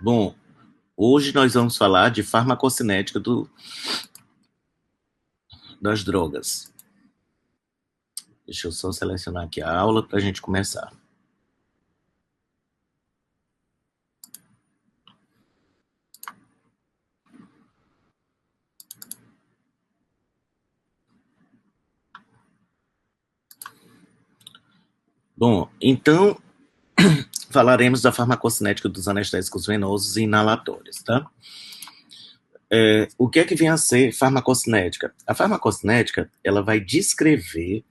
Bom, hoje nós vamos falar de farmacocinética das drogas. Deixa eu só selecionar aqui a aula para a gente começar. Bom, então falaremos da farmacocinética dos anestésicos venosos e inalatórios, tá? O que é que vem a ser farmacocinética? A farmacocinética, ela vai descrever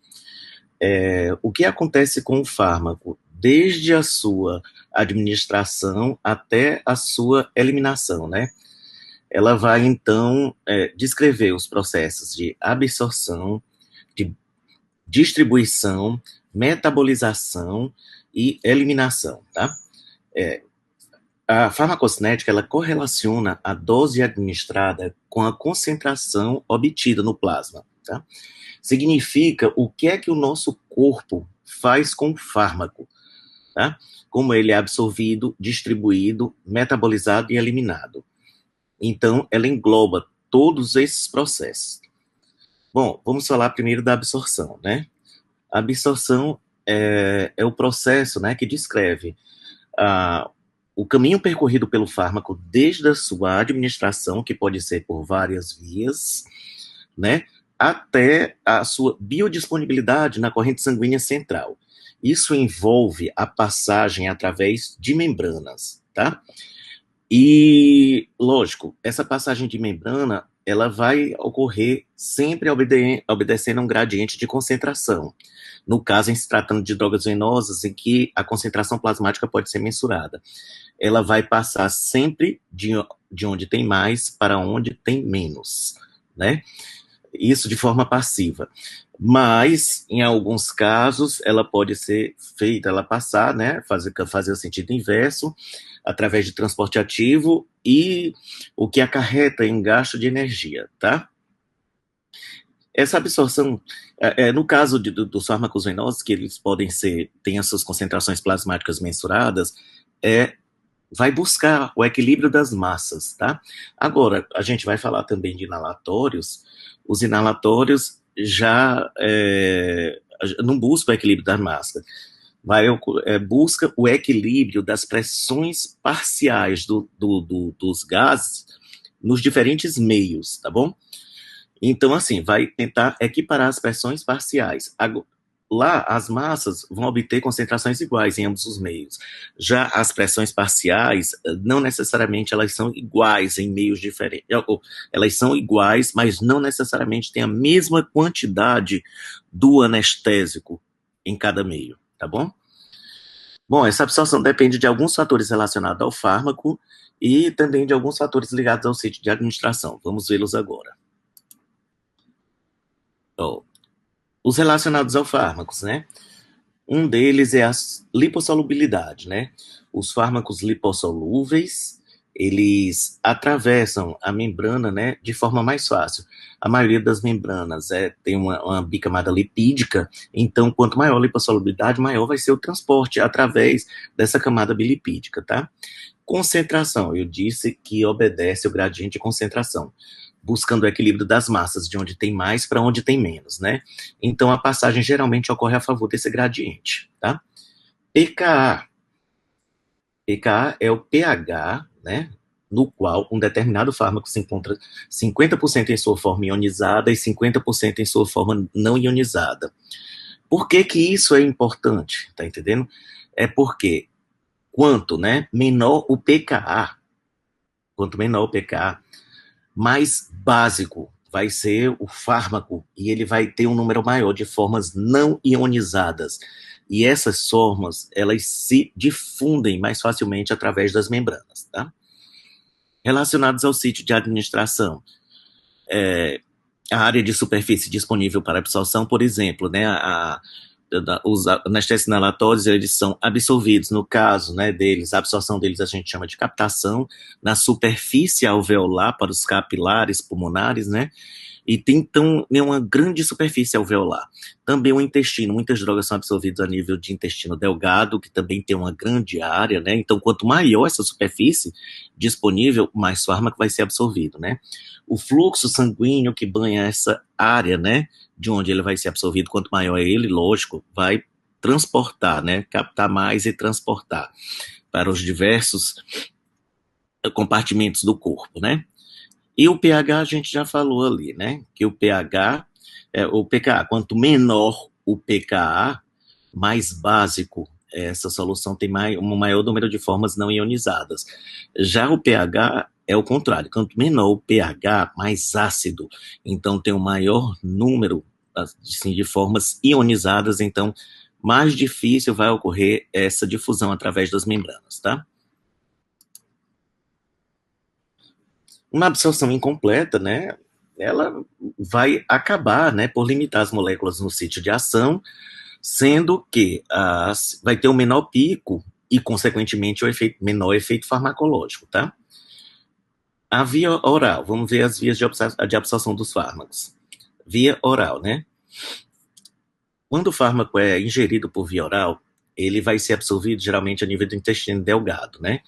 o que acontece com o fármaco desde a sua administração até a sua eliminação, né? Ela vai, então, descrever os processos de absorção, de distribuição, metabolização e eliminação, tá? A farmacocinética, ela correlaciona a dose administrada com a concentração obtida no plasma, tá? Significa o que é que o nosso corpo faz com o fármaco, tá? Como ele é absorvido, distribuído, metabolizado e eliminado. Então, ela engloba todos esses processos. Bom, vamos falar primeiro da absorção, né? A absorção é o processo, né, que descreve o caminho percorrido pelo fármaco desde a sua administração, que pode ser por várias vias, né, até a sua biodisponibilidade na corrente sanguínea central. Isso envolve a passagem através de membranas, tá? E, lógico, essa passagem de membrana, ela vai ocorrer sempre obedecendo a um gradiente de concentração. No caso, em se tratando de drogas venosas, em que a concentração plasmática pode ser mensurada. Ela vai passar sempre de onde tem mais para onde tem menos, né? Isso de forma passiva. Mas, em alguns casos, ela pode ser feita, ela passar, né, fazer o sentido inverso, através de transporte ativo, e o que acarreta em gasto de energia, tá? Essa absorção, no caso dos fármacos venosos, que eles podem ser, têm as suas concentrações plasmáticas mensuradas, vai buscar o equilíbrio das massas, tá? Agora, a gente vai falar também de inalatórios. Os inalatórios já não buscam o equilíbrio da massa, busca o equilíbrio das pressões parciais dos gases nos diferentes meios, tá bom? Então, assim, vai tentar equiparar as pressões parciais. Lá, as massas vão obter concentrações iguais em ambos os meios. Já as pressões parciais, não necessariamente elas são iguais em meios diferentes. Elas são iguais, mas não necessariamente têm a mesma quantidade do anestésico em cada meio, tá bom? Bom, essa absorção depende de alguns fatores relacionados ao fármaco e também de alguns fatores ligados ao sítio de administração. Vamos vê-los agora. Os relacionados ao fármacos, né? Um deles é a lipossolubilidade, né? Os fármacos lipossolúveis, eles atravessam a membrana, né, de forma mais fácil. A maioria das membranas tem uma bicamada lipídica, então quanto maior a lipossolubilidade, maior vai ser o transporte através dessa camada bilipídica, tá? Concentração, eu disse que obedece ao gradiente de concentração, buscando o equilíbrio das massas, de onde tem mais para onde tem menos, né? Então, a passagem geralmente ocorre a favor desse gradiente, tá? pKa. pKa é o pH, né? No qual um determinado fármaco se encontra 50% em sua forma ionizada e 50% em sua forma não ionizada. Por que que isso é importante? Tá entendendo? É porque quanto, né, menor o pKa, quanto menor o pKa, mais básico vai ser o fármaco, e ele vai ter um número maior de formas não ionizadas. E essas formas, elas se difundem mais facilmente através das membranas, tá? Relacionados ao sítio de administração, a área de superfície disponível para absorção, por exemplo, né, os anestésicos inalatórios, eles são absorvidos, no caso, né, deles, a absorção deles a gente chama de captação, na superfície alveolar para os capilares pulmonares, né, e tem, então, uma grande superfície alveolar. Também o intestino, muitas drogas são absorvidas a nível de intestino delgado, que também tem uma grande área, né? Então, quanto maior essa superfície disponível, mais fármaco vai ser absorvido, né? O fluxo sanguíneo que banha essa área, né, de onde ele vai ser absorvido, quanto maior é ele, lógico, vai transportar, né, captar mais e transportar para os diversos compartimentos do corpo, né? E o pH a gente já falou ali, né? Que o pH, o pKa, quanto menor o pKa, mais básico essa solução tem um maior número de formas não ionizadas. Já o pH é o contrário, quanto menor o pH, mais ácido. Então tem um maior número assim, de formas ionizadas, então mais difícil vai ocorrer essa difusão através das membranas, tá? Uma absorção incompleta, né, ela vai acabar, né, por limitar as moléculas no sítio de ação, sendo que vai ter um menor pico e, consequentemente, menor efeito farmacológico, tá? A via oral, vamos ver as vias de absorção dos fármacos. Via oral, né? Quando o fármaco é ingerido por via oral, ele vai ser absorvido geralmente a nível do intestino delgado, né?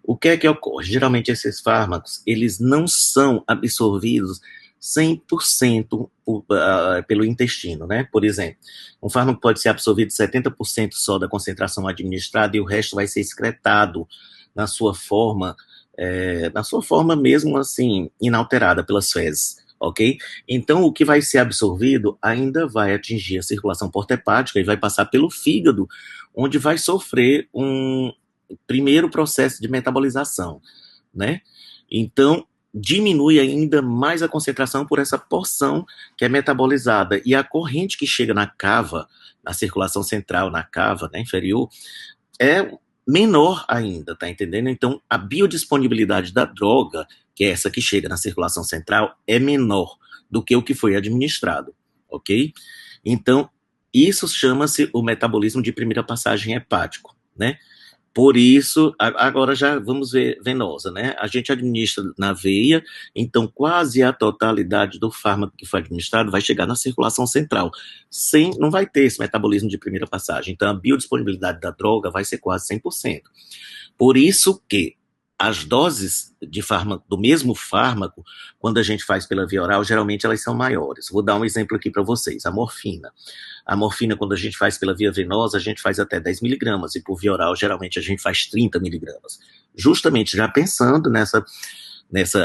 O que é que ocorre? Geralmente esses fármacos, eles não são absorvidos 100% pelo intestino, né? Por exemplo, um fármaco pode ser absorvido 70% só da concentração administrada e o resto vai ser excretado na sua forma, mesmo assim, inalterada pelas fezes, ok? Então, o que vai ser absorvido ainda vai atingir a circulação porta-hepática e vai passar pelo fígado, onde vai sofrer um primeiro processo de metabolização, né? Então, diminui ainda mais a concentração por essa porção que é metabolizada. E a corrente que chega na cava, na circulação central, na cava, né, inferior, é menor ainda, tá entendendo? Então, a biodisponibilidade da droga, que é essa que chega na circulação central, é menor do que o que foi administrado, ok? Então, isso chama-se o metabolismo de primeira passagem hepático, né? Por isso, agora já vamos ver venosa, né? A gente administra na veia, então quase a totalidade do fármaco que foi administrado vai chegar na circulação central. Não vai ter esse metabolismo de primeira passagem. Então, a biodisponibilidade da droga vai ser quase 100%. Por isso que as doses de fármaco, do mesmo fármaco, quando a gente faz pela via oral, geralmente elas são maiores. Vou dar um exemplo aqui para vocês. A morfina. A morfina, quando a gente faz pela via venosa, a gente faz até 10 miligramas, e por via oral, geralmente, a gente faz 30 miligramas. Justamente já pensando nessa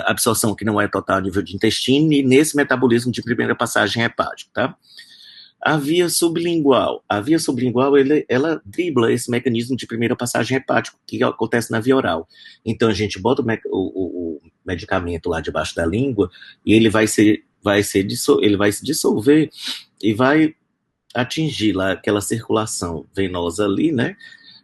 absorção que não é total a nível de intestino e nesse metabolismo de primeira passagem hepática, tá? A via sublingual, ela dribla esse mecanismo de primeira passagem hepática que acontece na via oral. Então, a gente bota o medicamento lá debaixo da língua e ele vai se dissolver e vai atingir lá aquela circulação venosa ali, né?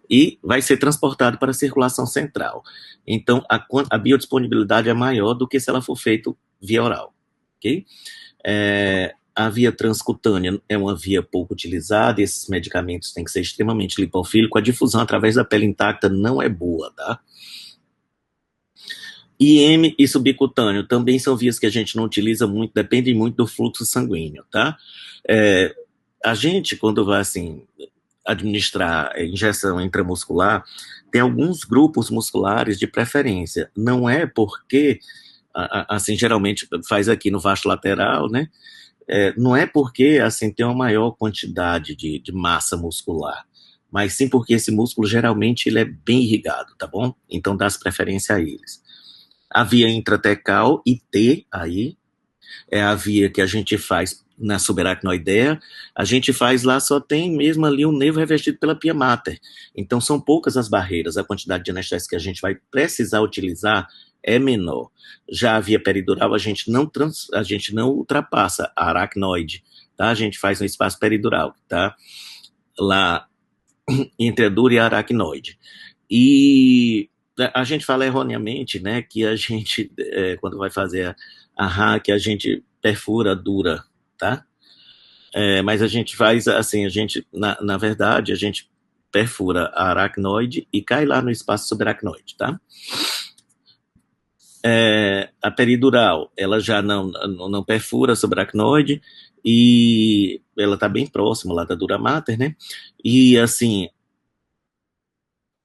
E vai ser transportado para a circulação central. Então, a biodisponibilidade é maior do que se ela for feita via oral, ok? A via transcutânea é uma via pouco utilizada, e esses medicamentos têm que ser extremamente lipofílicos, a difusão através da pele intacta não é boa, tá? IM e subcutâneo também são vias que a gente não utiliza muito, dependem muito do fluxo sanguíneo, tá? A gente, quando vai, assim, administrar injeção intramuscular, tem alguns grupos musculares de preferência. Não é porque, assim, geralmente faz aqui no vasto lateral, né? Não é porque, assim, tem uma maior quantidade de massa muscular, mas sim porque esse músculo, geralmente, ele é bem irrigado, tá bom? Então, dá preferência a eles. A via intratecal, IT, aí, é a via que a gente faz na subaracnoidea, a gente faz lá, só tem mesmo ali um nervo revestido pela pia mater. Então, são poucas as barreiras, a quantidade de anestésico que a gente vai precisar utilizar é menor. Já a via peridural, a gente não ultrapassa a aracnoide, tá? A gente faz um espaço peridural, tá? Lá entre a dura e a aracnoide. E a gente fala erroneamente, né, que a gente, quando vai fazer a RAC, a gente perfura a dura, tá? Mas a gente faz assim, na verdade, a gente perfura a aracnoide e cai lá no espaço subaracnoide, tá? A peridural, ela já não perfura a subaracnoide e ela está bem próxima lá da dura mater, né? E, assim,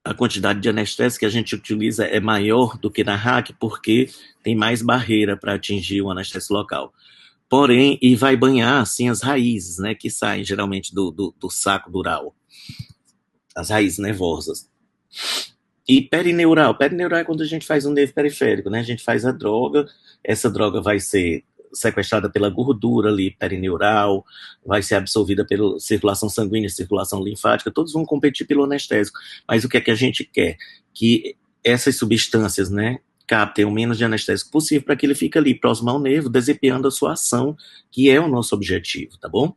a quantidade de anestésico que a gente utiliza é maior do que na RAC, porque tem mais barreira para atingir o anestésico local. Porém, e vai banhar, assim, as raízes, né, que saem geralmente do saco dural, as raízes nervosas. E perineural é quando a gente faz um nervo periférico, né, a gente faz a droga, essa droga vai ser sequestrada pela gordura ali, perineural, vai ser absorvida pela circulação sanguínea, circulação linfática, todos vão competir pelo anestésico. Mas o que é que a gente quer? Que essas substâncias, né, captem o menos de anestésico possível para que ele fique ali próximo ao nervo, desempenhando a sua ação, que é o nosso objetivo, tá bom?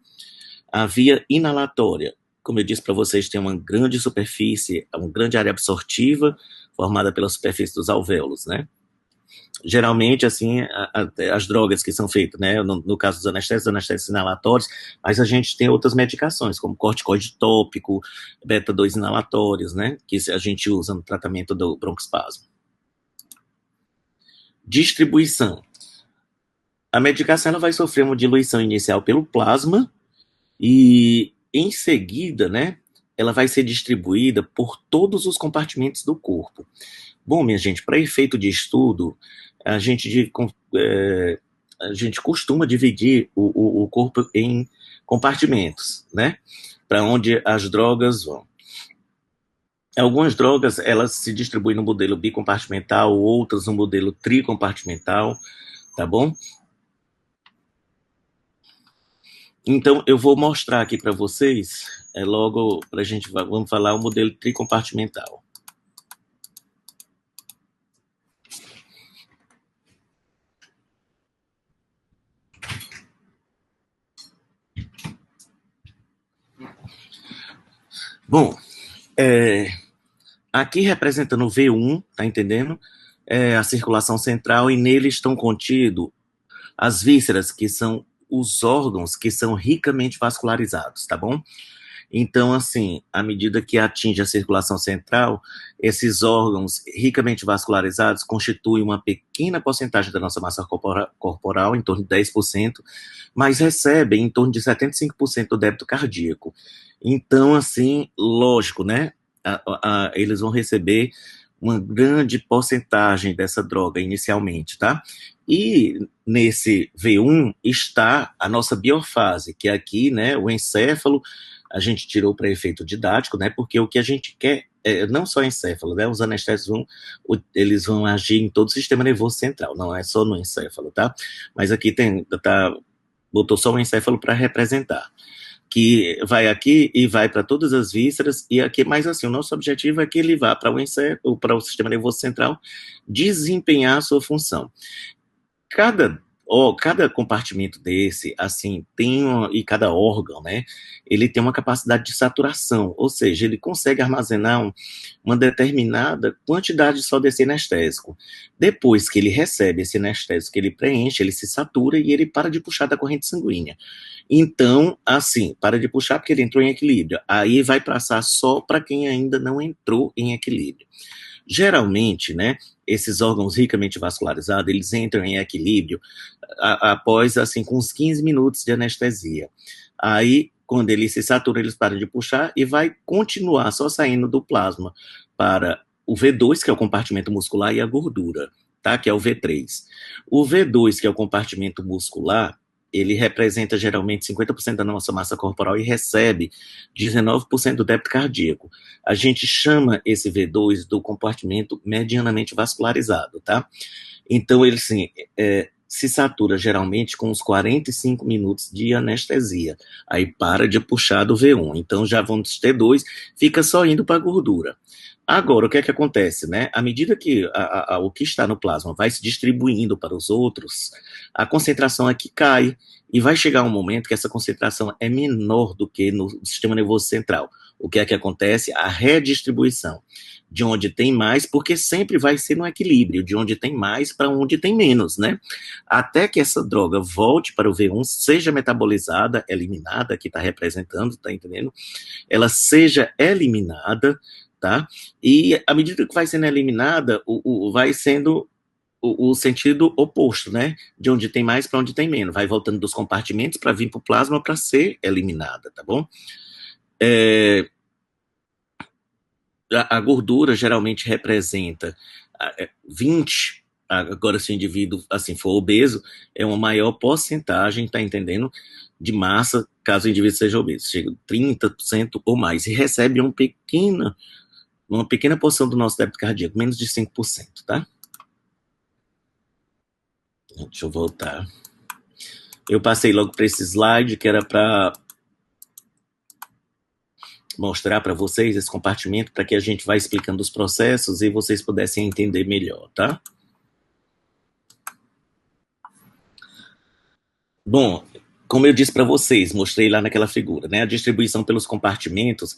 A via inalatória, como eu disse para vocês, tem uma grande superfície, uma grande área absortiva, formada pela superfície dos alvéolos, né? Geralmente, assim, as drogas que são feitas, né, no caso dos anestésicos inalatórios, mas a gente tem outras medicações, como corticoide tópico, beta-2 inalatórios, né, que a gente usa no tratamento do broncoespasmo. Distribuição. A medicação ela vai sofrer uma diluição inicial pelo plasma e, em seguida, né, ela vai ser distribuída por todos os compartimentos do corpo. Bom, minha gente, para efeito de estudo, a gente costuma dividir o corpo em compartimentos, né? Para onde as drogas vão. Algumas drogas, elas se distribuem no modelo bicompartimental, outras no modelo tricompartimental, tá bom? Então, eu vou mostrar aqui para vocês, logo, vamos falar o modelo tricompartimental. Bom, aqui representando o V1, tá entendendo? A circulação central, e nele estão contidos as vísceras, que são os órgãos que são ricamente vascularizados, tá bom? Então, assim, à medida que atinge a circulação central, esses órgãos ricamente vascularizados constituem uma pequena porcentagem da nossa massa corporal, em torno de 10%, mas recebem em torno de 75% do débito cardíaco. Então, assim, lógico, né? Eles vão receber uma grande porcentagem dessa droga inicialmente, tá? E nesse V1 está a nossa biofase, que é aqui, né, o encéfalo, a gente tirou para efeito didático, né, porque o que a gente quer é não só encéfalo, né, os anestésicos eles vão agir em todo o sistema nervoso central, não é só no encéfalo, tá? Mas aqui botou só o encéfalo para representar, que vai aqui e vai para todas as vísceras, e aqui, mas assim, o nosso objetivo é que ele vá para o encéfalo, para o sistema nervoso central, desempenhar a sua função. Cada compartimento desse, assim, e cada órgão, né, ele tem uma capacidade de saturação, ou seja, ele consegue armazenar uma determinada quantidade só desse anestésico. Depois que ele recebe esse anestésico, ele preenche, ele se satura e ele para de puxar da corrente sanguínea. Então, assim, para de puxar porque ele entrou em equilíbrio. Aí vai passar só para quem ainda não entrou em equilíbrio. Geralmente, né, esses órgãos ricamente vascularizados, eles entram em equilíbrio após, assim, com uns 15 minutos de anestesia. Aí, quando ele se satura, eles param de puxar e vai continuar só saindo do plasma para o V2, que é o compartimento muscular, e a gordura, tá, que é o V3. O V2, que é o compartimento muscular, ele representa geralmente 50% da nossa massa corporal e recebe 19% do débito cardíaco. A gente chama esse V2 do compartimento medianamente vascularizado, tá? Então, ele, assim, se satura geralmente com uns 45 minutos de anestesia. Aí para de puxar do V1. Então, já vamos ter dois, fica só indo para a gordura. Agora, o que é que acontece, né? À medida que o que está no plasma vai se distribuindo para os outros, a concentração aqui cai, e vai chegar um momento que essa concentração é menor do que no sistema nervoso central. O que é que acontece? A redistribuição. De onde tem mais, porque sempre vai ser no equilíbrio, de onde tem mais para onde tem menos, né? Até que essa droga volte para o V1, seja metabolizada, eliminada, que está representando, tá entendendo? Ela seja eliminada, tá? E à medida que vai sendo eliminada, vai sendo o sentido oposto, né? De onde tem mais para onde tem menos. Vai voltando dos compartimentos para vir para o plasma para ser eliminada, tá bom? A gordura geralmente representa 20, agora se o indivíduo assim for obeso, é uma maior porcentagem, tá entendendo? De massa, caso o indivíduo seja obeso, chega a 30% ou mais, e recebe uma pequena porção do nosso débito cardíaco, menos de 5%, tá? Deixa eu voltar. Eu passei logo para esse slide, que era para mostrar para vocês esse compartimento, para que a gente vá explicando os processos e vocês pudessem entender melhor, tá? Bom, como eu disse para vocês, mostrei lá naquela figura, né? A distribuição pelos compartimentos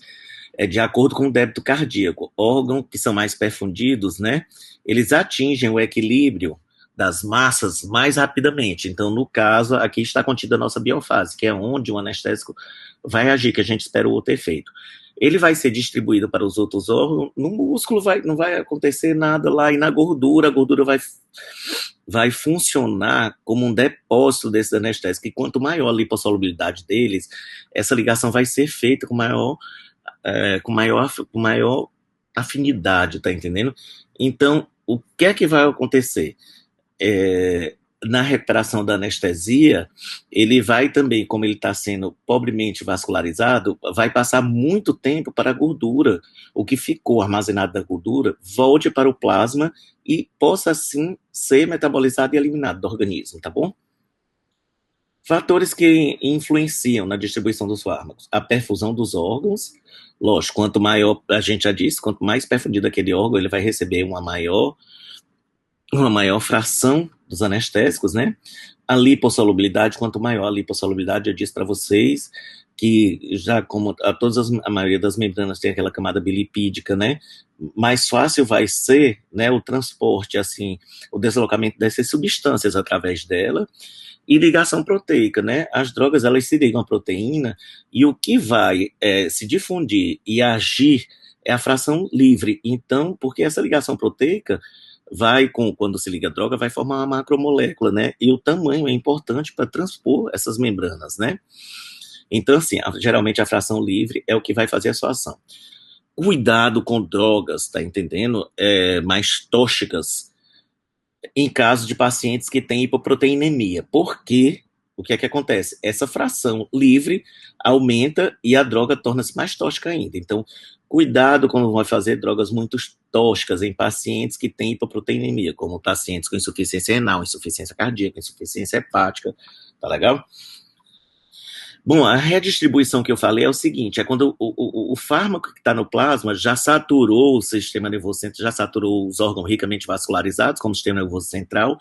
é de acordo com o débito cardíaco. Órgãos que são mais perfundidos, né? Eles atingem o equilíbrio das massas mais rapidamente. Então, no caso, aqui está contida a nossa biofase, que é onde o anestésico vai agir, que a gente espera o outro efeito. Ele vai ser distribuído para os outros órgãos, no músculo não vai acontecer nada lá, e na gordura, a gordura vai funcionar como um depósito desses anestésicos, e quanto maior a lipossolubilidade deles, essa ligação vai ser feita com maior afinidade, tá entendendo? Então, o que é que vai acontecer? Na recuperação da anestesia, ele vai também, como ele está sendo pobremente vascularizado, vai passar muito tempo para a gordura, o que ficou armazenado da gordura, volte para o plasma e possa, assim, ser metabolizado e eliminado do organismo, tá bom? Fatores que influenciam na distribuição dos fármacos: a perfusão dos órgãos, lógico, quanto maior, a gente já disse, quanto mais perfundido aquele órgão, ele vai receber uma maior fração dos anestésicos, né? A lipossolubilidade, quanto maior a lipossolubilidade, eu disse para vocês que já como a maioria das membranas tem aquela camada bilipídica, né? Mais fácil vai ser, né, o transporte, assim, o deslocamento dessas substâncias através dela, e ligação proteica, né? As drogas, elas se ligam à proteína, e o que vai se difundir e agir é a fração livre. Então, porque essa ligação proteica quando se liga a droga, vai formar uma macromolécula, né? E o tamanho é importante para transpor essas membranas, né? Então, assim, geralmente a fração livre é o que vai fazer a sua ação. Cuidado com drogas, tá entendendo? Mais tóxicas, em caso de pacientes que têm hipoproteinemia. Porque o que é que acontece? Essa fração livre aumenta e a droga torna-se mais tóxica ainda. Então, cuidado quando vai fazer drogas muito tóxicas em pacientes que têm hipoproteinemia, como pacientes com insuficiência renal, insuficiência cardíaca, insuficiência hepática, tá legal? Bom, a redistribuição que eu falei é o seguinte: é quando o fármaco que está no plasma já saturou o sistema nervoso central, já saturou os órgãos ricamente vascularizados, como o sistema nervoso central,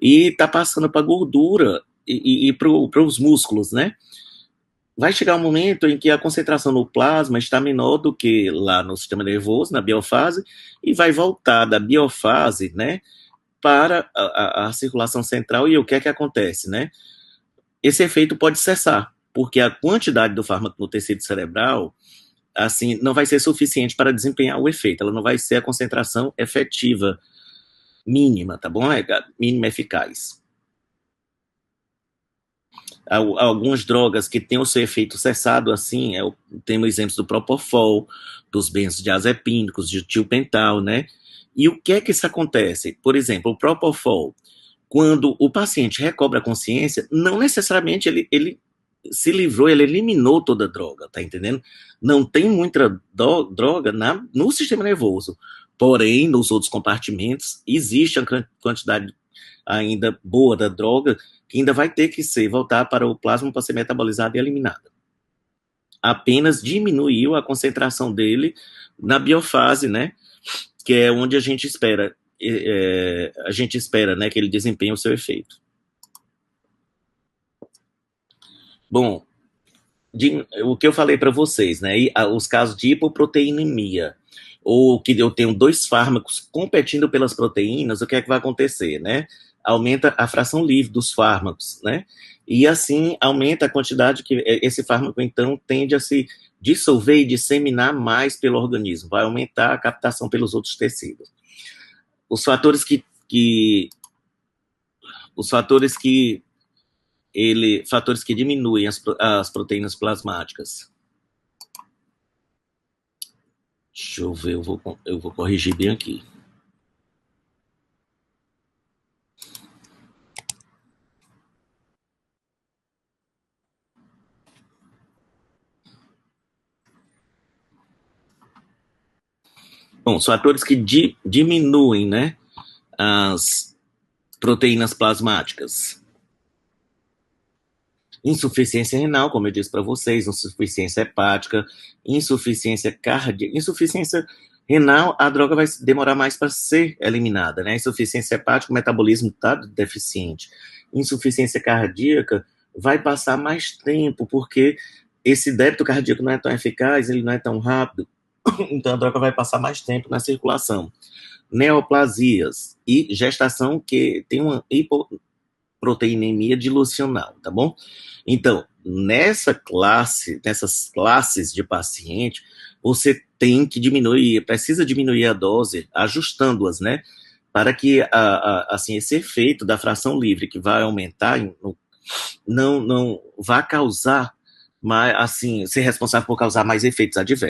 e está passando para a gordura e para os músculos, né? Vai chegar um momento em que a concentração no plasma está menor do que lá no sistema nervoso, na biofase, e vai voltar da biofase, né, para a circulação central. E o que é que acontece, né? Esse efeito pode cessar, porque a quantidade do fármaco no tecido cerebral, assim, não vai ser suficiente para desempenhar o efeito. Ela não vai ser a concentração efetiva mínima, tá bom? Mínima eficaz. Algumas drogas que têm o seu efeito cessado, assim, temos exemplos do Propofol, dos benzodiazepínicos, de tiopental, né? E o que é que isso acontece? Por exemplo, o Propofol, quando o paciente recobra a consciência, não necessariamente ele se livrou, ele eliminou toda a droga, tá entendendo? Não tem muita droga no sistema nervoso, porém, nos outros compartimentos, existe a quantidade ainda boa da droga, que ainda vai ter que voltar para o plasma para ser metabolizada e eliminada. Apenas diminuiu a concentração dele na biofase, né? Que é onde a gente espera, né, que ele desempenhe o seu efeito. Bom, o que eu falei para vocês, né? Os casos de hipoproteinemia, ou que eu tenho dois fármacos competindo pelas proteínas, o que é que vai acontecer, né? Aumenta a fração livre dos fármacos, né? E assim aumenta a quantidade que esse fármaco, então, tende a se dissolver e disseminar mais pelo organismo, vai aumentar a captação pelos outros tecidos. Os fatores que os fatores que diminuem as proteínas plasmáticas. Deixa eu ver, eu vou corrigir bem aqui. Bom, os fatores que diminuem, né, as proteínas plasmáticas. Insuficiência renal, como eu disse para vocês, insuficiência hepática, insuficiência cardíaca. Insuficiência renal, a droga vai demorar mais para ser eliminada, né? Insuficiência hepática, o metabolismo está deficiente. Insuficiência cardíaca, vai passar mais tempo, porque esse débito cardíaco não é tão eficaz, ele não é tão rápido, então a droga vai passar mais tempo na circulação. Neoplasias e gestação que tem uma hipoproteinemia dilucional, tá bom? Então, nessas classes de paciente, você tem que precisa diminuir a dose, ajustando-as, né? Para que, assim, esse efeito da fração livre que vai aumentar, não vá causar, mas, assim, ser responsável por causar mais efeitos adversos.